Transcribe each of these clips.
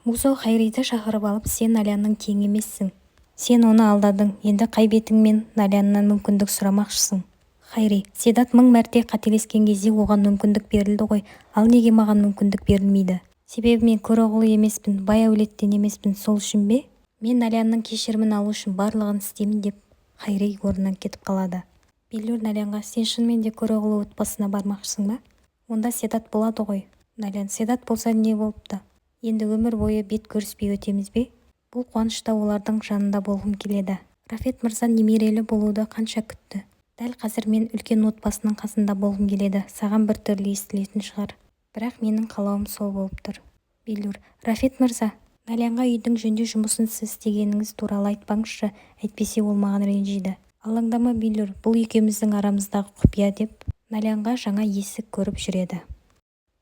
Музо Хайриді шақырып алып, сен Налянның тең емессің. Сен оны алдадың, енді қай бетіңмен Наляннан мүмкіндік сұрамақшысың. Хайри, Седат 1000 мәрте қателескен кезде оған мүмкіндік берілді ғой, ал неге маған мүмкіндік берілмейді? Себебі мен көроғлы емеспін, бай әулеттен емеспін, сол үшін бе? Мен Налянның кешірімін алу үшін барлығын істеймін деп Хайри орнынан кетіп қалады. Биллур Налянға, сен шынымен де көроғлы отбасына бармақшысың ба? Онда Седат болады ғой. Налян, Седат болса не болыпты? Енді өмір бойы бет көріспей өтеміз бе? Бұл қуанышта олардың жанында болғым келеді. Рафет мырза немерелі болуды қанша күтті. Дәл қазір мен үлкен отбасының қасында болғым келеді. Саған бір түрлі естілетін шығар. Бірақ менің қалауым сол болып тұр. Биллур, Рафет мырза, Налянға үйдің жөнде жұмысын сіз істегеніңіз туралы айтпаңызшы, әйтпесе ол маған ренжиді. Алаңдама Биллур, бұл екеуміздің арамыздағы құпия деп Налянға жаңа есік көріп жүреді.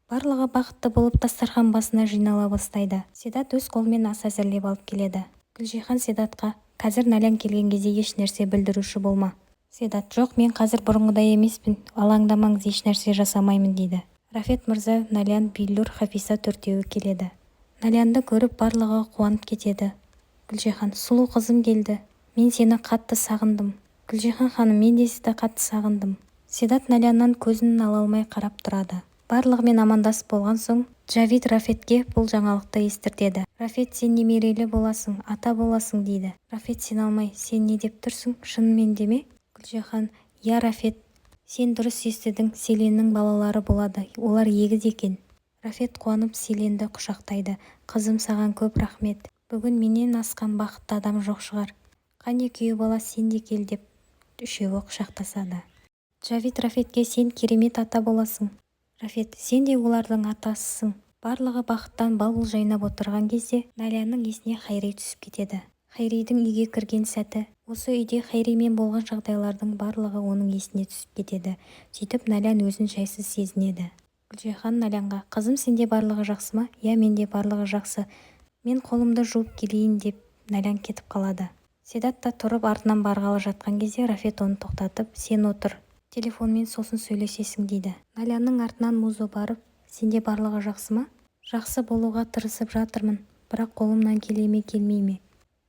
Барлығы бақытты болып дастархан басына жинала бастайды. Седат өз қолымен ас әзірлеп алып келеді. Гүлжихан Седатқа, қазір Налян келген кезде еш нәрсе білдіруші болма. Седат, жоқ, мен қазір бұрынғыдай емеспін, алаңдамаңыз, еш нәрсе жасамаймын дейді. Рафет мырза, Налян, Биллур, Хафиза төртеуі келеді. Налянды көріп барлығы қуанып кетеді. Гүлжихан, сұлу қызым келді. Мен сені қатты сағындым. Гүлжихан ханым, мен де сізді қатты сағындым. Седат Наляннан көзін ала алмай қарап тұрады. Барлығымен амандасып болған соң, Джавид Рафетке бұл жаңалықты естіртеді. Рафет, сен немерелі боласың, ата боласың дейді. Рафет, сен алмай, сен не деп тұрсың, шынымен деме? Гүлжихан, я Рафет, сен дұрыс естідің, Селеннің балалары болады, олар егіз екен. Рафет қуанып Селенді құшақтайды. Қызым, саған көп рахмет. Бүгін менен асқан бақытты адам жоқ шығар. Қане күйеу бала, сен де кел деп үшеуі құшақтасады. Джавид Рафетке, сен керемет ата боласың. Рафет, сен де олардың атасысың. Барлығы бақыттан бал-бұл жайнап отырған кезде Налянның есіне Хайри түсіп кетеді. Хайридің үйге кірген сәті, осы үйде Хайримен болған жағдайлардың барлығы оның есіне түсіп кетеді. Сөйтіп Налян өзін жайсыз сезінеді. Гүлжихан Налянға, қызым, сенде барлығы жақсы ма? Я, менде барлығы жақсы. Мен қолымды жуып келейін деп Налян кетіп қалады. Седат та тұрып артынан барғалы жатқан кезде Рафет оны тоқтатып, сен отыр. Телефонмен сосын сөйлесесің дейді. Налянның артынан Музо барып, сенде барлығы жақсы ма? Жақсы болуға тырысып жатырмын, бірақ қолымнан келе ме келмей ме?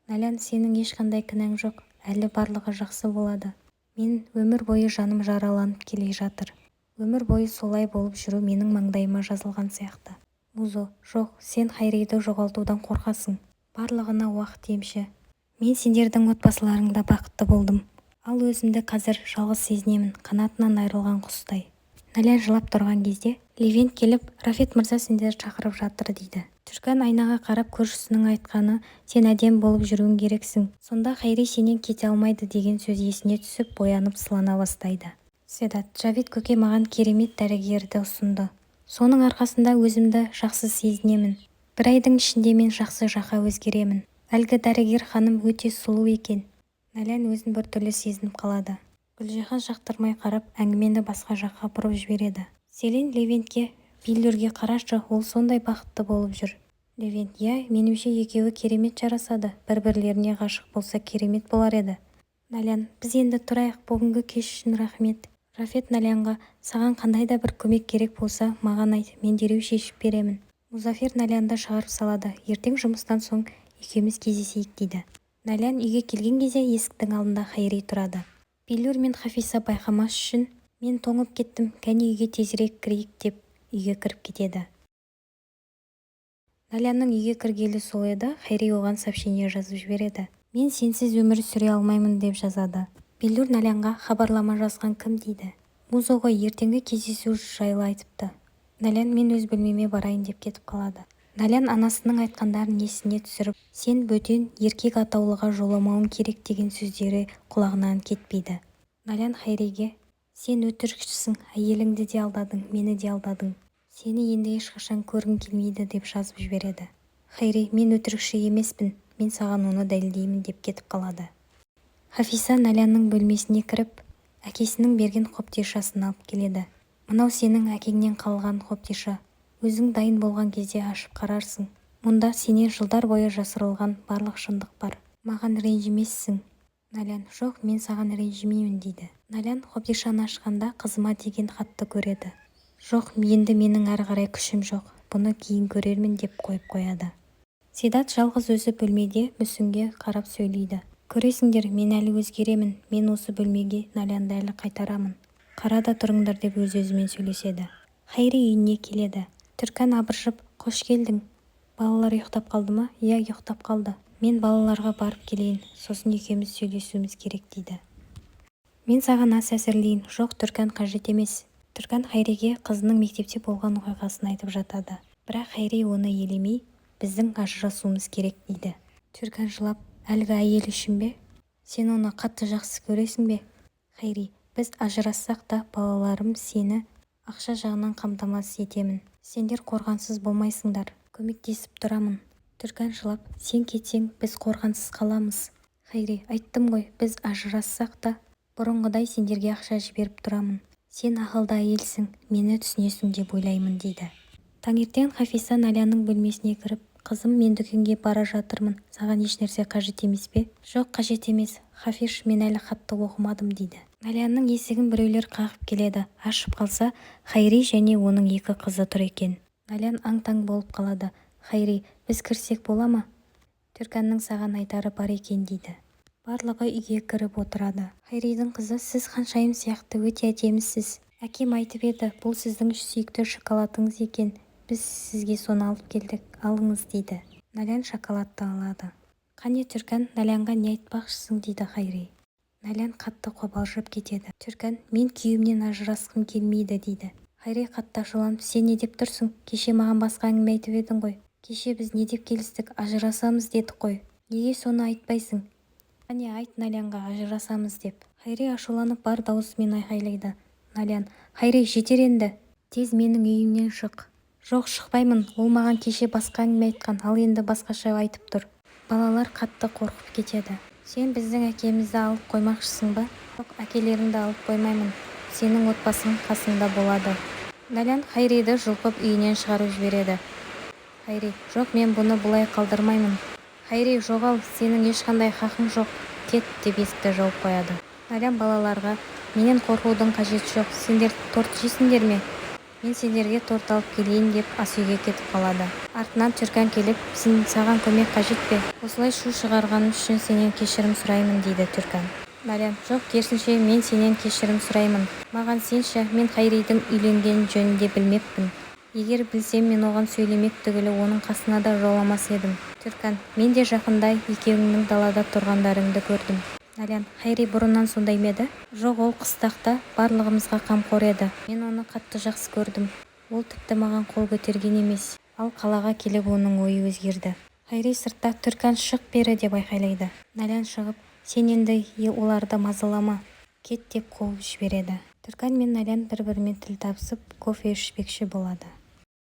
Налян, сенің ешқандай кінәң жоқ, әлі барлығы жақсы болады. Мен өмір бойы жаным жараланып келе жатыр. Өмір бойы солай болып жүру менің маңдайыма жазылған сияқты. Музо, жоқ, сен Хайриді жоғалтудан қорқасың. Барлығына уақыт емші. Мен сендердің отбасыларыңда бақытты болдым. Ал өзімді қазір жалғыз сезінемін, қанатынан айырылған құстай. Налян жылап тұрған кезде Левент келіп, Рафет мырза сендерді шақырып жатыр дейді. Түркан айнаға қарап көршісінің айтқаны, сен әдем болып жүруің керексің. Сонда Хайри сенен кете алмайды деген сөз есіне түсіп, боянып сылана бастайды. Седат, Джавид көке маған керемет дәрігерді ұсынды. Соның арқасында өзімді жақсы сезінемін. Бір айдың ішінде мен жақсы жаққа өзгеремін. Әлгі дәрігер ханым өте сұлу екен. Налян өзін бір түрлі сезініп қалады. Гүлжихан жақтырмай қарап, әңгімені басқа жаққа бұрып жібереді. Селен Левентке, Биллурге қарашы, ол сондай бақытты болып жүр. Левент, я, меніңше екеуі керемет жарасады. Бір-бірлеріне ғашық болса керемет болар еді. Налян, біз енді тұрайық, бүгінгі кеш үшін рахмет. Рафет Налянға, саған қандай да бір көмек керек болса, маған айт, мен дереу шешіп беремін. Музафир Налянды шығарып салады. Ертең жұмыстан соң екеуміз кездесейік дейді. Налян үйге келген кезде есіктің алдында Хайри тұрады. Биллур мен Хафиза байқамас үшін, мен тоңып кеттім, кәне үйге тезірек кірейік деп үйге кіріп кетеді. Налянның үйге кіргелі сол еді, Хайри оған сообщение жазып жібереді. Мен сенсіз өмір сүре алмаймын деп жазады. Биллур Налянға, хабарлама жазған кім дейді. Музо ғой, ертеңгі кездесу жайлы айтыпты. Налян, мен өз бөлмеме барайын деп кетіп қалады. Налян анасының айтқандарын есіне түсіріп, сен бөтен еркек атаулыға жоламауың керек деген сөздері құлағынан кетпейді. Налян Хайриге, сен өтірікшісің, әйеліңді де алдадың, мені де алдадың. Сені енді ешқашан көргім келмейді деп жазып жібереді. Хайри, мен өтірікші емеспін, мен саған оны дәлелдеймін деп кетіп қалады. Хафиза Налянның бөлмесіне кіріп, әкесінің берген қобдишасын алып келеді. Мынау сенің әкеңнен қалған қобдиша. Өзің дайын болған кезде ашып қарарсың. Мұнда сенен жылдар бойы жасырылған барлық шындық бар. Маған ренжімессің. Налян, жоқ, мен саған ренжімеймін дейді. Налян қобдишаны ашқанда қызыма деген хатты көреді. Жоқ, енді менің әрі қарай күшім жоқ. Бұны кейін көрермін деп қойып қояды. Седат жалғыз өзі бөлмеде мүсінге қарап сөйлейді. Көресіңдер, мен әлі өзгеремін, мен осы бөлмеге Налянды әлі қайтарамын. Қарада тұрыңдар деп өз-өзімен сөйлеседі. Хайри үйіне келеді. Түркан абыржып, қош келдің. Балалар ұйықтап қалды ма? Иә, ұйықтап қалды. Мен балаларға барып келейін, сосын екеуміз сөйлесуіміз керек дейді. Мен саған ас әзірлейін. Жоқ, Түркан, қажет емес. Түркан Хайриге қызының мектепте болған оқиғасын айтып жатады. Бірақ Хайри оны елемей, біздің ажырасуымыз керек дейді. Түркан жылап, әлгі әйел үшін бе? Сен оны қатты жақсы көресің бе? Хайри, біз ажырассақ та балаларым сені ақша жағынан қамтамасыз етемін. Сендер қорғансыз болмайсыңдар. Көмектесіп тұрамын. Түркан жылап, сен кетсең, біз қорғансыз қаламыз. Хайри, айттым ғой, біз ажырассақ та бұрынғыдай сендерге ақша жіберіп тұрамын. Сен ақылды әйелсің, мені түсінесің деп ойлаймын дейді. Таңертең Хафиза Налянның бөлмесіне кіріп, қызым, мен дүкенге бара жатырмын, саған еш нәрсе қажет емес пе? Жоқ, қажет емес. Хафиш, мен әлі хатты оқымадым дейді. Налянның есігін біреулер қағып келеді. Ашып қалса, Хайри және оның екі қызы тұр екен. Налян аң-таң болып қалады. Хайри, біз кірсек бола ма? Түрканның саған айтары бар екен дейді. Барлығы үйге кіріп отырады. Хайридің қызы, сіз ханшайым сияқты өте әдемісіз. Әкем айтып еді, бұл сіздің сүйікті шоколадыңыз екен. Біз сізге соны алып келдік, алыңыз дейді. Налян шоколадты алады. Қане Түркан, Налянға не айтпақшысың дейді Хайри. Налян қатты қобалжып кетеді. Түркан, мен күйеуімнен ажырасқым келмейді дейді. Хайри қатты ашуланып, сен не деп тұрсың? Кеше маған басқа әңгіме айтып едің ғой. Кеше біз не деп келістік? Ажырасамыз дедік қой. Неге соны айтпайсың? Қане айт Налянға ажырасамыз деп. Хайри ашуланып бар даусымен айқайлайды. Налян, Хайри, жетер енді. Тез менің үйімнен шық. Жоқ, шықпаймын. Ол маған кеше басқа әңгіме айтқан, ал енді басқаша айтып тұр. Балалар қатты қорқып кетеді. Сен біздің әкемізді алып қоймақшысың ба? Жоқ, әкелеріңді алып қоймаймын. Сенің отбасың қасыңда болады. Налян Хайриді жұлқып үйінен шығарып жібереді. Хайри, жоқ, мен бұны бұлай қалдырмаймын. Хайри, жоғал, сенің ешқандай хақың жоқ. Кет деп есікті жауып қояды. Налян балаларға, менен қорқудың қажеті жоқ. Сендер торт жейсіңдер ме? Мен сендерге торт алып келейін деп ас үйге кетіп қалады. Артынан Түркан келіп, саған көмек қажет пе? Осылай шу шығарғаным үшін сенен кешірім сұраймын дейді Түркан. Налян, жоқ, керісінше мен сенен кешірім сұраймын. Маған сенші, мен Хайридің үйленгенін жөнінде білмеппін. Егер білсем, мен оған сөйлемек түгілі оның қасына да жоламас едім. Түркан, мен де жақында екеуіңнің далада тұрғандарыңды көрдім. Налян, Хайри бұрыннан сондай ма еді? Жоқ, ол қыстақта барлығымызға қамқор еді. Мен оны қатты жақсы көрдім. Ол тіпті маған қол көтерген емес. Ал қалаға келіп оның ойы өзгерді. Хайри сыртта, Түркан шық бері деп айқайлайды. Налян шығып, сен енді оларды мазалама. Кет деп қуып жібереді. Түркан мен Налян бір-бірімен тіл табысып кофе ішпекші болады.